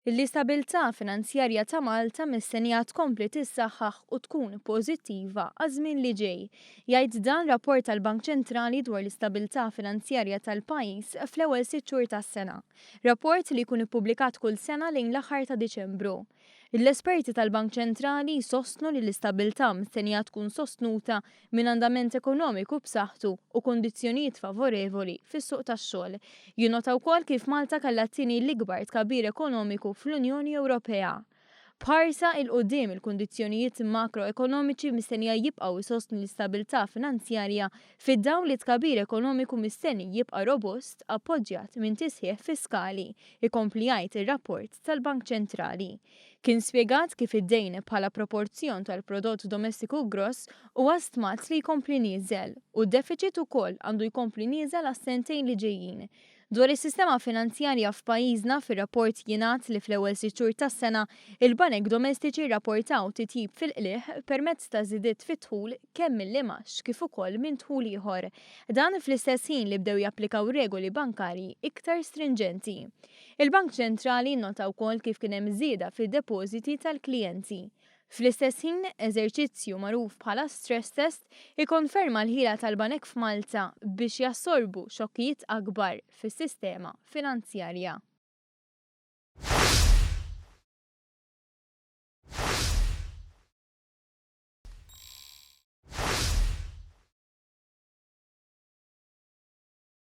L-istabilità finanzjarja ta' Malta mistennija tkompli tissaħħaħ u tkun pożittiva għaż-żmien li ġej. Jgħid dan rapport tal-Bank Ċentrali dwar l-istabilità finanzjarja tal-pajjiż fl-ewwel 6 xhur tas-sena. Rapport li jkun ippubblikat kull sena lejn l-aħħar ta' Diċembru. L-esperti tal-Bank Ċentrali jsostnu li l-istabilità mistennija tkun sostnuta minn andament ekonomiku b'saħħtu u kundizzjonijiet favorevoli fis-suq tax-xogħol. Jinnota wkoll kif Malta kellha t-tieni l-ikbar tkabbir ekonomiku fl-Unjoni Ewropea. Bħarsa il-qudiem il-kundizzjonijiet makroekonomiċi mistennija jibqgħu jsostnu l-istabilità finanzjarja fid-dawl li tkabbir ekonomiku mistenni jibqa' robust appoġġjat minn tisħiħ fiskali, ikompli jgħid ir-rapport tal-Bank Ċentrali. Kien spjegat kif id-dejn bħala proporzjon tal-prodott domestiku gross huwa stmat li jkompli nieżel u d-deficit ukoll għandu jkompli nieżel għas-sentejn li ġejjin. Dwar is-sistema finanzjarja f'pajjiżna fir-rapport jingħad li fl-ewwel 6 xhur tas-sena il-banek domestiċi rrapportaw titjib fil-qlieħ permezz ta' żidiet fit-dħul kemm mill-imax kif ukoll minn dħul ieħor. Dan fl-istess ħin li bdew japplikaw regoli bankarji iktar stringenti. Il-Bank Ċentrali nnota wkoll kif kien hemm żieda fid-depożiti tal-klijenti. Fl-istess ħin, eżerċizzju magħruf bħala stress test ikkonferma l-ħila tal-banek f'Malta biex jassorbu xokkijiet akbar fis-sistema finanzjarja.